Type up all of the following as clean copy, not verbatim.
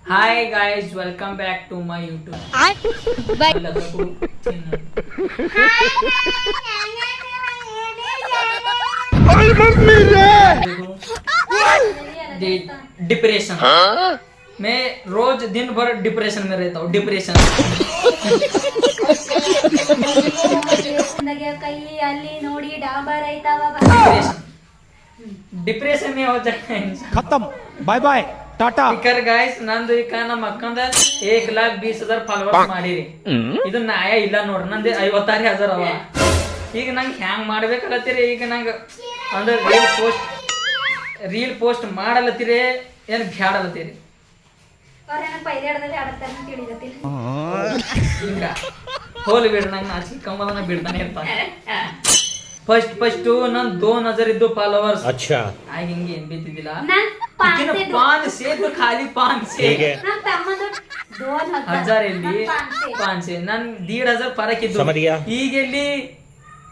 Hi guys, welcome back to my YouTube. Depression मैं रोज दिन भर डिप्रेशन में रहता हूँ. डिप्रेशन ಕೈ ಅಲ್ಲಿ ನೋಡಿ ಡಾಬರ್ ಐತಾವ डिप्रेशन में हो जाए इंसान. खत्म. Bye bye tata. ಇಕರ್ ಗಾಯ್ಸ್ ನಂದು ಈಗ ನಮ್ಮ ಅಕ್ಕಂದ 1,20,000 ಫಾಲೋವರ್ಸ್ ಮಾಡಿರಿ. ಇದು ನ್ಯಾಯ ಇಲ್ಲ ನೋಡ್ರಿ, ನಂದು 56,000 ಅವ. ಈಗ ನಂಗೆ ಹ್ಯಾಂಗ್ ಮಾಡ್ಬೇಕಲ್ಲತ್ತೀರಿ? ಈಗ ನಂಗೆ ಅಂದ್ರೆ ರೀಲ್ ಪೋಸ್ಟ್ ಮಾಡಲತ್ತೀರಿ ಏನು ಬ್ಯಾಡಲತ್ತೀರಿ? ಅವ್ರೇನ ಪೈಲೇಡದಲ್ಲಿ ಆಡತ್ತಾರ ಅಂತ ತಿಳಿಗತ್ತಿಲ್ಲ. ಹಿಂಗ ಹೋಲಿ ಬಿಡ್ರಿ, ನಂಗೆ ನಾಚಿಕೆ ಕಮ್ಮದನ್ನ ಬಿಡ್ತಾನೆ ಇರ್ತಾನೆ. ಫಸ್ಟ್ ನನ್ 2,000 ಇದ್ದು ಫಾಲೋವರ್ಸ್. अच्छा ಆಗ ಹಿಂಗೆ ಏನ್ ಬಿದ್ದಿದ್ದಿಲ್ಲ. ನನ್ 500 तो खाली 500. ನನ್ ತಮ್ಮದು 2,000 1000 ಇಲ್ಲಿ 500 ನನ್ 1,500 ಫರಕ್ ಇದ್ದು. समझ गया. ಈಗ ಎಲ್ಲಿ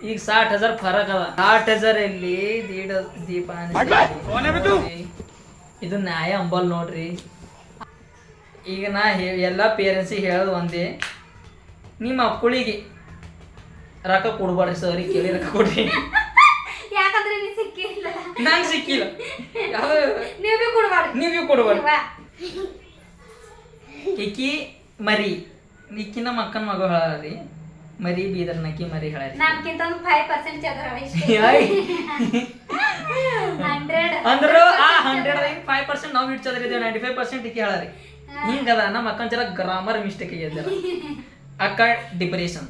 ಈಗ 60,000 ಫರಕ್ ಅದ. 60,000 ಇಲ್ಲಿ 1,500 ಇದು ನ್ಯಾಯ ಅಂಬಲ್ ನೋಡ್ರಿ. ಈಗ ನಾ ಎಲ್ಲಾ ಪೇರೆಂಟ್ಸಿಗೆ ಹೇಳೋದು ಒಂದೇ, ನಿಮ್ಮ ಮಕ್ಕಳಿಗೆ ರೊಕ್ಕ ಕೊಡ್ಬಾರ್ರಿ, ಸರಿ ಕೇಳಿ ರೊಕ್ಕ ಕೊಡ್ರಿ. ಯಾಕಂದ್ರೆ ನೀ ಸಿಕ್ಕಿಲ್ಲ, ನಂಗೆ ಸಿಕ್ಕಿಲ್ಲ. ನೀವೇ ಕೊಡಬಾರ್ದು. ನೀವೇ ಕೊಡ್ಬಾರ್ದು. ಈಕಿ ಮರಿ ಈಕಿ ನಮ್ಮ ಅಕ್ಕನ ಮಗ ಹೇಳಾರಿ, ಮರಿ ಬೀದರ್ ನಕ್ಕಿ ಮರಿ ಹೇಳಾರಿ. ನಮ್ಗಿಂತ ಒಂದು 5% ಚದರ ಇಷ್ಟೇ. 100 ಅಂದ್ರು ಆ 100% ನಾವು ಇಡ್ಸೋದ್ರಿ, 95% ಈಕಿ ಹೇಳಾರಿ. ಹಿಂಗದ ನಮ್ಮ ಅಕ್ಕನ ಜರ ಗ್ರಾಮರ್ ಮಿಸ್ಟೇಕ್ ಆಗ್ಯದ. ಅಕ್ಕ ಡಿಪ್ರೆಷನ್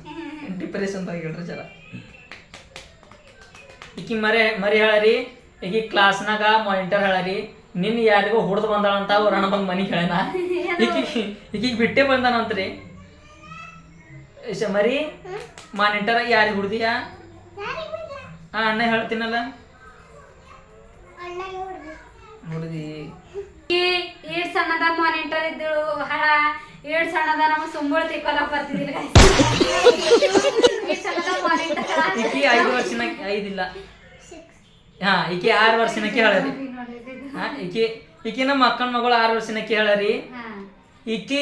ಹೇಳ್ರಿ ಜರ. ಈಕಿ ಮರಿ ಹೇಳಾರಿ. ಈಕಿ ಕ್ಲಾಸ್ನಾಗ ಮಾನಿಟರ್ ಹೇಳಾರಿ, ನಿನ್ನ ಯಾರಿಗೋ ಹೊಡೆದು ಬಂದಾಳಂತ ಅವ್ರ ಅಣ್ಣ ಬಂದು ಮನಿಗೆ ಹೇಳೇನ. ಈಕಿಗೆ ಬಿಟ್ಟೆ ಬಂದಾನಂತ್ರಿ. ಮರಿ ಮಾನಿಟರ್ ಯಾರಿಗೆ ಹುಡ್ದಿಯಾ? ಅಣ್ಣ ಹೇಳ್ತೀನಲ್ಲ ಹುಡ್ದಿ. ಏಡ್ ಸಣ್ಣದ ಮಾನಿಟರ್ ಇದ್ದಳು ಹಳ, ಏಡ್ ಸಣ್ಣದ ನಮ್ಮ ಸುಂಬಳ ತಿಕ್ಕೊಲಕ್ ಬರ್ತಿದ್ದಿಲ್ಲ. ಈಕಿ 5 ವರ್ಷನ 5 ಇಲ್ಲ, ಹಾ ಈಕಿ 6 ವರ್ಷನಕ್ಕೆ ಹೇಳರಿ. ಹಾ ಈಕಿ ನಮ್ಮ ಅಕ್ಕನ ಮಗಳು 6 ವರ್ಷನಕ್ಕೆ ಹೇಳರಿ. ಈಕಿ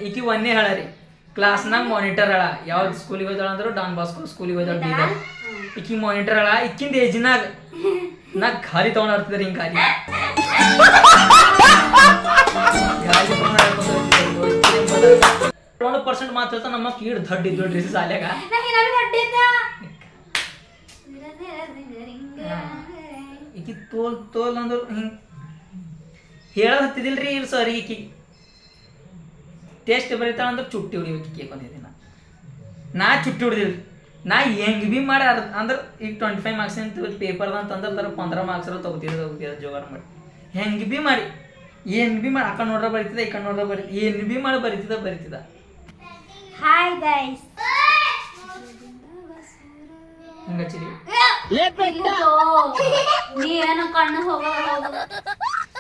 ಈಕಿ ಒಂದೇ ಹೇಳರಿ. ಕ್ಲಾಸ್ನಾಗ ಮಾನಿಟರ್ ಹೇಳ. ಯಾವ್ದು ಸ್ಕೂಲಿಗೆ ಹೋಯ್ತಾಳ ಅಂದ್ರು ಡಾನ್ ಬಾಸ್ಕೋ ಸ್ಕೂಲಿಗೆ ಹೋಯ್ತಾಳ ಬೀದರ್. ಈಕಿ ಮಾನಿಟರ್ ಹೇಳ. ಈಕಿಂದ ಏಜ್ನಾಗ ನಾ ಗಾಲಿ ತಗೊಂಡಿರ್ತಿದ್ರಿ, ಹಿಂಗ್ ಗಾಲಿ 1% ಮಾತ್ರ ನಮ್ಮ ಕೀಡ್ ದೊಡ್ಡ ಇದ್ದು ಡ್ರೆಸ್ ಸಾಲ್ಯಾಗ. ಈಕಿ ತೋಲ್ ಅಂದ್ರು ಹಿಂಗ್ ಹೇಳೋದ್ ಹತ್ತಿದಿಲ್ರಿ. ಇಲ್ಲಿ ಸರಿ ಈಕಿ ಟೆಸ್ಟ್ ಬರೀತಾಳ ಅಂದ್ರೆ ಚುಟ್ಟಿ ಹೊಡಿಬೇಕು. ಈಕಿ ಬಂದಿದ್ದಿನ ನಾ ಚುಟ್ಟಿ ಹೊಡಿದಿಲ್ರಿ. ನಾ ಹೆಂಗ್ ಬಿ ಮಾಡಿ ಅಂದ್ರೆ ಈಗ 25 ಮಾರ್ಕ್ಸ್ ಅಂತ ಪೇಪರ್ದ ಅಂತಂದ್ರೆ ತರ 15 ಮಾರ್ಕ್ಸ್ ತಗೋತಿದ ಜೋಗಾರ ಮಾಡಿ. ಹೆಂಗ್ ಬಿ ಮಾಡಿ ಆ ಕಡೆ ನೋಡ್ರ ಬರೀತಿದ, ಈ ಕಡೆ ನೋಡ್ರ ಬರೀತಿದ, ಏನ್ ಬಿ ಮಾಡಿ ಬರೀತಿದ. ಹಾಯ್ ಗೈಸ್, ಹಂಗಚ್ಚಿರಿ ನೀ ಏನು ಕಣ್ಣು ಹೋಗ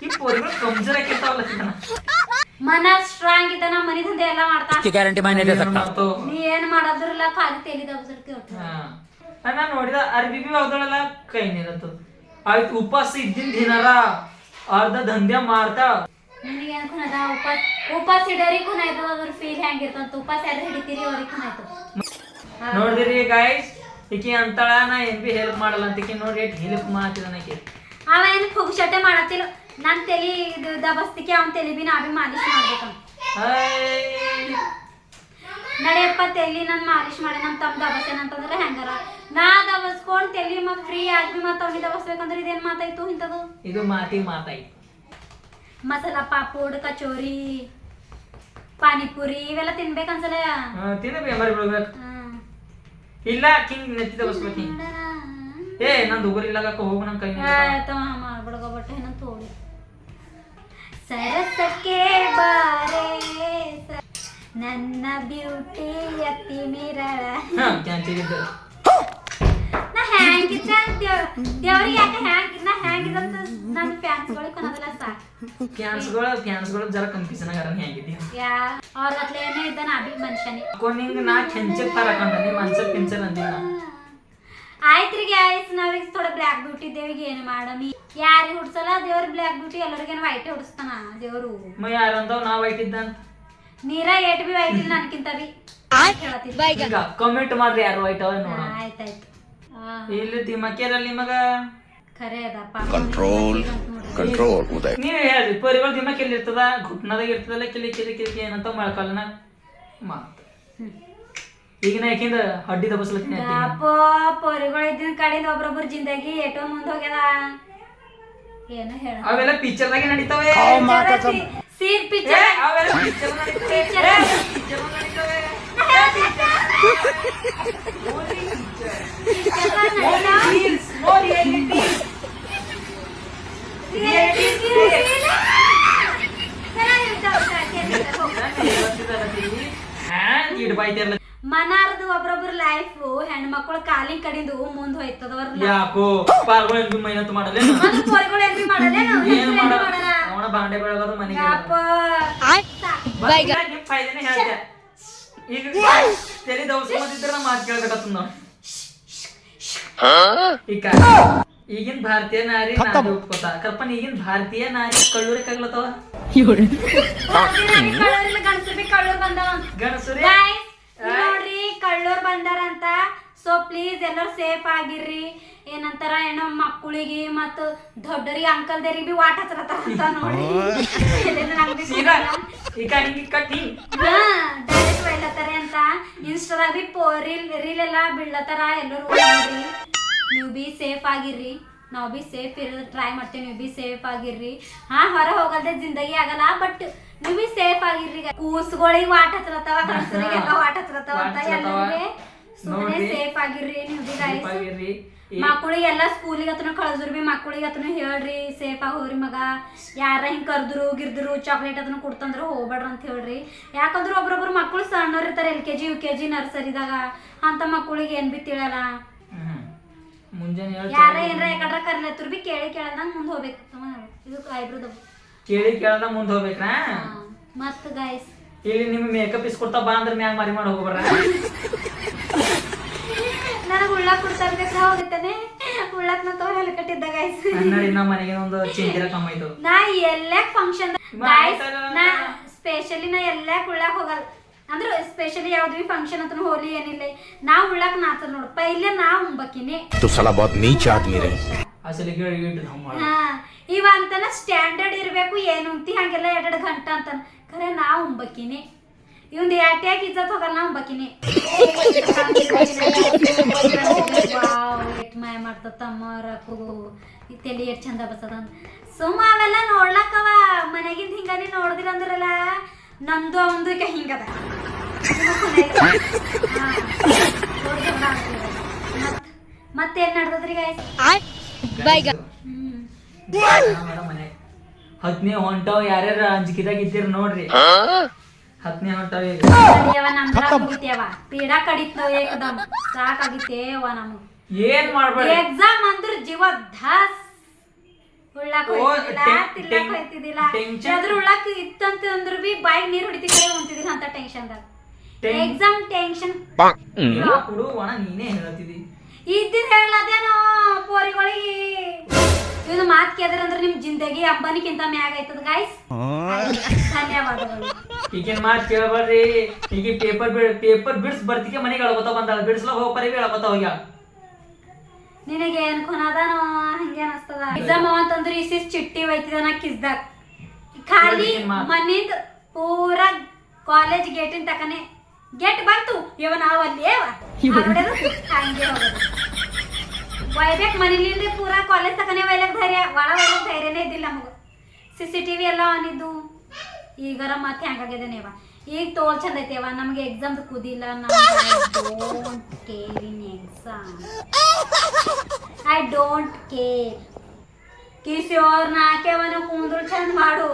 ಈ ಪೋರಿಗಳು ಕಮ್ಜರ್ ಹಾಕಿರ್ತಾವಲ್ಲ, ಮನ ಸ್ಟ್ರಾಂಗ್ ಇದ್ದಾನ, ಮನಿ ದಂಧೆ ಎಲ್ಲ ಮಾಡ್ತಾ. गारंटी मायने दे सकता. ನೀ ಏನ್ ಮಾಡೋದ್ರಲ್ಲ ಖಾಲಿ ತೇಲಿದ ನಾನು ನೋಡಿದ ಅರ್ಬಿ ಬಿ ಹೋದಳಲ್ಲ ಕೈ ನೀರತ್ತು ಆಯ್ತು. ಉಪವಾಸ ಇದ್ದಿನ ದಿನಾರ ಅರ್ಧ ದಂಧ್ಯ ಮಾಡ್ತಾ. ನಿನಗೇನ್ ಖುನದ ಉಪವಾಸ ಹಿಡಿಯೋರಿ ಖುನಾಯ್ತು. ಅದ್ರ ಫೀಲ್ ಹೆಂಗಿರ್ತಂತ ಉಪವಾಸ ಯಾರು ಹಿಡಿತೀರಿ ಅವ್ರಿಗೆ ಖುನಾಯ್ತು. ನೋಡಿದ್ರಿ ಗೈಸ್, ಈಕಿ ಅಂತಾಳ ನಾ ಏನ್ ಬಿ ಹೆಲ್ಪ್ ಮಾಡಲ್ಲ ಅಂತ. ಈಕಿ ನೋಡಿ ಎಷ್ಟು ಹೆಲ್ಪ್ ಮಾಡ್ತಿದ್ದಾನಕಿ. ಅವ ಏನು ಪುಗ್ಸಟ್ಟೆ ಮಾಡತ್ತಿಲ್ಲ. ನನ್ ತಲಿ ಇದು ದಬಸ್ತಿಕೆ ಅವ್ನ ತಲಿ ಬಿ ನಾ ಬಿ ಮಾಲಿಶ್ ಮಾಡ್ಬೇಕಂತ. ನಡೆಯಪ್ಪ ತಲಿ ನನ್ ಮಾಲಿಶ್ ಮಾಡಿ ನಮ್ ತಮ್ಮ ದಬಸ್ತೇನೆ ಅಂತಂದ್ರೆ ಹೆಂಗಾರ ನಾ ದಬಸ್ಕೊಂಡ್ ತಲಿ ಮತ್ ಫ್ರೀ ಆಗಿ ಮತ್ ಅವ್ನಿಗೆ ದಬಸ್ಬೇಕಂದ್ರೆ ಇದೇನ್ ಮಾತಾಯ್ತು ಇಂಥದ್ದು? ಇದು ಮಾತಾಯ್ತು. ಮಸಾಲಾ ಪಾಪಡ್, ಕಚೋರಿ, ಪಾನಿಪುರಿ ಇವೆಲ್ಲ ತಿನ್ಬೇಕನ್ಸಲ. ತಿನ್ನಬೇಕು ಮರಿ ಬಿಡ್ಬೇಕು. ಇಲ್ಲ ಕಿಂಗ್ ನೆತ್ತಿ ದಬಸ್ಬೇಕು. ಏ ನಂದು ಉಗುರು ಇಲ್ಲಾಗ ಹೋಗು ನನ್ ಕೈ ಮಾಡ್ಬಿಡ್ಕೋಬಟ್ಟೆ ಏನಂತ ಹೋಗಿ ಸರಸಕ್ಕೆ ಬಾರೆ ನನ್ನ ಬ್ಯೂಟಿ ಅತಿ ಮಿರಳ. ನಾ ಹ್ಯಾಂಗಿದ್ದ ದೇವ್ರಿಗೆ ಯಾಕೆ ನಾ ಹ್ಯಾಂಗಿದಂತ ನನ್ನ ಫ್ಯಾನ್ಸ್ಗಳಿಗೆ ಕೊನೋದಿಲ್ಲ ಸಾಕು. ಫ್ಯಾನ್ಸ್ಗಳು ಜರ ಕನ್ಫ್ಯೂಷನ್ ಆಗಾರ ಹೆಂಗಿದ್ದೀಯ ಅವ್ರ ಗತ್ಲೆ ಏನೇ ಇದ್ದ ನಾ ಬಿ ಮನುಷ್ಯನೇ. ನಿಂಗೆ ನಾ ಕೆಂಚಕ್ ತರ ಕಂಡ ನೀ ಮನ್ಸಕ್ ಕೆಂಚರ್ ಅಂದಿಲ್ಲ. ಆಯ್ತ್ರಿ ಗ್ಯಾಸ್ ನಾವೀಗ ಥೋಡ ಬ್ಲ್ಯಾಕ್ ಬ್ಯೂಟಿ ದೇವಿಗೆ ಏನು ಮಾಡಮಿ ಯಾರಿಗೆ ಹುಡ್ಸಲ್ಲ ದೇವ್ರ ಬ್ಲ್ಯಾಕ್ ಬ್ಯೂಟಿ ಎಲ್ಲರಿಗೇನು ವೈಟ್ ಹುಡ್ಸ್ತಾನ ದೇವ್ರು ಯಾರಂದವ್ ನಾವ್ ಐಟಿದ್ದಂತ ನೀರ ಏಟ್ ಬಿ ವೈಟ್ ಇಲ್ಲ ನನ್ಕಿಂತ ಬಿ ಈಗ ಕಮೆಂಟ್ ಮಾಡ್ರಿ ಯಾರು ವೈಟ್ ಅವ ನೋಡ ಆಯ್ತಾಯ್ತು ಇಲ್ಲಿ ದಿಮಕ್ಕಿರಲ್ಲ ನಿಮಗ ಖರೆ ಅದಪ್ಪ ಕಂಟ್ರೋಲ್ ಉದಯ್ ನೀವ್ ಹೇಳ್ರಿ ಪರಿಗಳು ದಿಮಕ್ ಎಲ್ಲಿ ಇರ್ತದ ಘುಟ್ನದಾಗ ಇರ್ತದಲ್ಲ ಕಿಲಿ ಕಿಲಿ ಕಿಲಿ ಏನಂತ ಮಳ್ಕಾಲನ ಮಾತ್ ಈಗ ನಾ ಯಾಕಿಂದ ಹಡ್ಡಿ ದಬಸ್ಲತ್ತೀನಿ ಅಪ್ಪ ಪೊರಿಗಳು ಇದ್ದಿನ ಕಡೆಯಿಂದ ಒಬ್ರೊಬ್ರು ಜಿಂದಗಿ ಎಟೋ ಮುಂದೆ ಹೋಗ್ಯದ ಏನು ಹೇಳ ಅವೆಲ್ಲ ಪಿಕ್ಚರ್ದಾಗೆ ನಡೀತಾವೆ ಸೀನ್ ಪಿಕ್ಚರ್ ಅವೆಲ್ಲ ಪಿಕ್ಚರ್ ನಡೀತಾವೆ ಮನಾರ್ದು ಒಬ್ರೊಬ್ರ ಲೈಫ್ ಹೆಣ್ಮಕ್ಳು ಕಾಲಿನ ಕಡಿಂದು ಮುಂದ್ ಹೋಯ್ತದವ್ರ ಯಾಕೋ ಪಾರ್ಗಳು ಎಂಬಿ ಮೈನತ್ ಮಾಡಲ್ಲ ಪೊರಿಗಳು ಏನ್ರಿ ಮಾಡಲ್ಲ ಏನ್ ಮಾಡಲ್ಲ ಅವನ ಬಾಂಡೆ ಬೆಳಗೋದು ಮನೆಗೆ ನಿಮ್ ಫಾಯ್ದೆನೆ ಹೇಳ್ದೆ ಈಗ ತಲೆ ದವಸ್ಕೊಂಡಿದ್ರೆ ನಾ ಮಾತು ಕೇಳ್ಬೇಕತ್ತ ನಾವು ಈಗ ಈಗಿನ ಭಾರತೀಯ ನಾರಿ ನಾನು ಒಪ್ಕೋತ ಕಲ್ಪನೆ ಈಗಿನ ಭಾರತೀಯ ನಾರಿ ಕಳ್ಳೂರಿಗೆ ಆಗ್ಲತ್ತವ ಕಳ್ಳೂರ್ ಬಂದವ ಗಣಸುರಿ ನೋಡ್ರಿ ಕಳ್ಳೂರ್ ಬಂದಾರಂತ ಸೊ ಪ್ಲೀಸ್ ಎಲ್ಲರೂ ಸೇಫ್ ಆಗಿರ್ರಿ ಏನಂತಾರ ಏನೋ ಮಕ್ಕಳಿಗೆ ಮತ್ತ ದೊಡ್ಡರಿಗೆ ಅಂಕಲ್ದರಿಗೆ ಬಿ ವಾಟ್ ಹಚ್ಚರತಾರ ನೋಡಿ ಈಗ ಹಿಂಗೆ ಕಟ್ಟಿ ಡೈರೆಕ್ಟ್ ಬೈಲತ್ತಾರ ಅಂತ ಇನ್ಸ್ಟಾದಾಗ ಬಿ ರೀಲ್ ಎಲ್ಲ ಬೀಳ್ಲತ್ತಾರ ಎಲ್ಲರೂ ನೋಡ್ರಿ ನೀವು ಬಿ ಸೇಫ್ ಆಗಿರ್ರಿ ನಾವು ಬಿ ಸೇಫ್ ಇರೋದು ಟ್ರೈ ಮಾಡ್ತೀವಿ ನೀವು ಬಿ ಸೇಫ್ ಆಗಿರ್ರಿ ಹೊರ ಹೋಗಲ್ದೆ ಜಿಂದಗಿ ಆಗಲ್ಲ ಬಟ್ ನೀವು ಬಿ ಸೇಫ್ ಆಗಿರ್ರಿ ಕೂಸ್ಗಳಿಗೆ ವಾಟ್ ಹಚ್ಚಲತ್ತಾವ ಗಂಡಸರಿಗೆಲ್ಲ ವಾಟ್ ಹಚ್ಚಲತ್ತಾವ ಅಂತ ಎಲ್ಲರಿಗೆ ಸುಮ್ಮನೆ ಸೇಫ್ ಆಗಿರ್ರಿ ನೀವು ಬಿ ಗೈಸ್ ಮಕ್ಕಳಿಗೆಲ್ಲ ಸ್ಕೂಲಿಗೆ ಹತ್ರ ಕಳ್ದ್ರು ಬಿ ಮಕ್ಕಳಿಗೆ ಹತ್ರ ಹೇಳ್ರಿ ಸೇಫ್ ಆಗಿ ಹೋಗ್ರಿ ಮಗ ಯಾರ ಹಿಂಗ್ ಕರ್ದ್ರು ಗಿರ್ದ್ರು ಚಾಕ್ಲೇಟ್ ಅದನ್ನ ಕೊಡ್ತಂದ್ರ ಹೋಗ್ಬೇಡ್ರಿ ಅಂತ ಹೇಳ್ರಿ ಯಾಕಂದ್ರೆ ಒಬ್ರೊಬ್ರು ಮಕ್ಕಳು ಸಣ್ಣವ್ರು ಇರ್ತಾರೆ LKG UKG ನರ್ಸರಿದಾಗ ಅಂತ ಮಕ್ಕಳಿಗೆ ಏನ್ ಬಿ ತಿಳಿಯಲ್ಲ ಯಾರ ಏನ್ರ ಯಾಕಡ್ರ ಕರ್ಲತ್ತರು ಬಿ ಕೇಳಿ ಕೇಳದಂಗ ಮುಂದ್ ಹೋಗ್ಬೇಕು ಇದು ಐಬ್ರೋದ ಕೇಳಿ ಕೇಳದ ಮುಂದ್ ಹೋಗ್ಬೇಕ್ರಾ ಮತ್ ಗೈಸ್ ಇಲ್ಲಿ ನಿಮ್ ಮೇಕಪ್ ಇಸ್ಕೊಡ್ತಾ ಬಾ ಅಂದ್ರೆ ಮ್ಯಾಗ ಮಾರಿ ಮಾಡಿ ಹೋಗ್ಬೇಡ್ರ ನನಗೆ ಉಳ್ಳಾಕ್ ಕೊಡ್ತಾ ಇರ್ಬೇಕು ಹೋಗುತ್ತಾನೆ ಉಳ್ಳಾಕ್ ನಾ ತೋರಲ್ಲ ಕಟ್ಟಿದ್ದ ಗೈಸ್ ನೋಡಿ ನಮ್ಮ ಮನೆಗೆ ಒಂದು ಚೇಂಜಿರ ಕಮ್ಮ ಆಯ್ತು ನಾ ಎಲ್ಲೇ ಫಂಕ್ಷನ್ ಗೈಸ್ ನಾ ಸ್ಪೆಷಲಿ ನಾ ಎಲ್ಲೇ ಉಳ್ಳಾಕ್ ಹೋಗಲ್ಲ ಅಂದ್ರೆ ಸ್ಪೆಷಲಿ ಯಾವ್ದು ಫಂಕ್ಷನ್ ಅಂತ ಹೋಲಿ ಏನಿಲ್ಲ ನಾ ಉಳ್ಳಾಕ್ ನಾಚಲ್ ನೋಡು ಪೈಲೆ ನಾ ಉಂಬಕಿನಿ तो साला बहुत नीच आदमी रहे ಅಸಲಿಗೆ ಇವ ಅಂತಾನ ಸ್ಟ್ಯಾಂಡರ್ಡ್ ಇರ್ಬೇಕು ಏನು ಉಂತಿ ಹಂಗೆಲ್ಲ 2 ಗಂಟೆ ಅಂತ ಖರೆ ನಾ ಉಂಬಕಿನಿ ಇವಂದು ಯಾಟ್ಯಾಗ ಇಜ್ಜತ್ ಹೋಗಲ್ಲ ನಾ ಉಂಬಕಿನಿ ಎಟ್ ಮಾಯ ಮಾಡ್ತ ತಮ್ಮರಕು ತಲೆ ಎಟ್ ಚಂದ ಬರ್ತದ ಸುಮ್ಮ ಅವೆಲ್ಲ ನೋಡ್ಲಕ್ಕವ ಮನೆಗಿಂದ ಹಿಂಗಾನಿ ನೋಡಿದಿರ ಅಂದ್ರಲ್ಲ ನಂದು ಅವಂದು ಈಗ ಹಿಂಗದ ಮತ್ತೇನ್ ನಡ್ದದ್ರಿ ಗಾಯ್ಸ್ ಮನೆ ಹತ್ನೇ ಹೊಂಟಾವ್ ಯಾರ್ಯಾರ ಅಂಜಿಕಿದಾಗ ಇದ್ದೀರ ನೋಡ್ರಿ ಹತ್ನೇ ಹೊಂಟಾವ ಮುಗಿತೇವ ಪೀಡ ಕಡಿತೇವ ಏಕದಮ್ ಸಾಕಾಗಿತ್ತೇವ ನಮಗ್ ಏನ್ ಮಾಡ್ಬೇಡ ಎಕ್ಸಾಮ್ ಅಂದ್ರ ಜೀವ ಧಾಸ್ ಉಳ್ಳಾಕ್ ತಿಲ್ಲಕ್ ಹೋಯ್ತಿದಿಲ್ಲ ಅದ್ರ ಉಳ್ಳಾಕ್ ಇತ್ತಂತ ಅಂದ್ರ ಬಿ ಬಾಯಿಗೆ ನೀರ್ ಹೊಡಿತಿದ್ರೆ ಹೊಂತಿದಿಲ್ಲ ಅಂತ ಟೆನ್ಷನ್ದಾಗ ಎಕ್ಸಾಮ್ ಟೆನ್ಷನ್ ಕುಡು ಒಣ ನೀನೇ ಹೇಳ್ತಿದಿ ಇದ್ದಿದ್ ಹೇಳದೇನೋ ಪೋರಿಗಳಿಗೆ ಇವ್ನ ಮಾತ್ ಕೇಳಿದ್ರ ಅಂದ್ರೆ ನಿಮ್ ಜಿಂದಗಿ ಅಂಬಾನಿಕ್ಕಿಂತ ಮ್ಯಾಗ ಆಯ್ತದ ಗೈಸ್ ಧನ್ಯವಾದಗಳು ಈಗೇನ್ ಮಾತ್ ಕೇಳಬೇಡ್ರಿ ಈಗ ಪೇಪರ್ ಬಿಡ್ಸ್ ಬರ್ತಿಗೆ ಮನೆಗೆ ಅಳಗೋತ ಬಂದಾಳ ಬಿಡ್ಸ್ಲ ಹೋಗ್ಬರಿ ಅಳಗೋತ ಹೋಗ್ಯಾಳ ನಿನಗೆ ಏನ್ ಕೊನದಾನೋ ಹಂಗೆ ಅನಸ್ತದ ಎಕ್ಸಾಮ್ ಅಂತಂದ್ರೆ ಇಸಿಸ್ ಚಿಟ್ಟಿ ಒಯ್ತಿದಾನ ಕಿಸ್ದಾಗ ಖಾಲಿ ಮನಿಂದ ಪೂರಾ ಕಾಲೇಜ್ ಗೇಟಿನ ತಕನೆ ಗೇಟ್ ಬಂತು ಇವ ನಾವು ಅಲ್ಲಿ ಹಂಗೆ ಹೋಗೋದು ಒಯ್ಬೇಕು ಮನೇಲಿಂದ ಪೂರಾ ಕಾಲೇಜ್ ತಕನೆ ಒಯ್ಲಕ್ ಧೈರ್ಯ ಒಳ ಒಯ್ಲಕ್ ಧೈರ್ಯನೇ ಇದ್ದಿಲ್ಲ ನಮಗ CCTV ಎಲ್ಲ ಆನ್ ಇದ್ದು ಈಗರ ಮತ್ತೆ ಹೆಂಗಾಗಿದೆ ನೀವ ಈಗ ತೋಲ್ ಚಂದ ಐತೆವ ನಮಗೆ ಎಕ್ಸಾಮ್ ಕುದಿಲ್ಲ don't care in exam I don't care Kishore ನಾಕ್ಯವನು ಕುಂದ್ರು ಚಂದ ಮಾಡು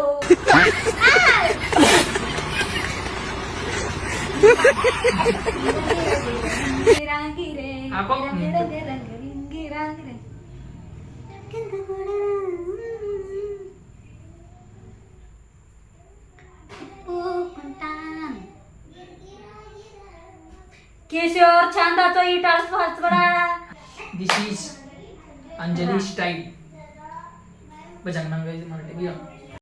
ಕಿಶೋರ್ ಚಂದ ಆತೋ ಈ ಟಳ್ಸ್ ಹಚ್ಬೇಡ ದಿಸ್ ಈಸ್ ಅಂಜಲಿ ಸ್ಟೈಲ್ ಬಜಂಗ್ ನಂಗೆ ಇದು ಮಾಡಿ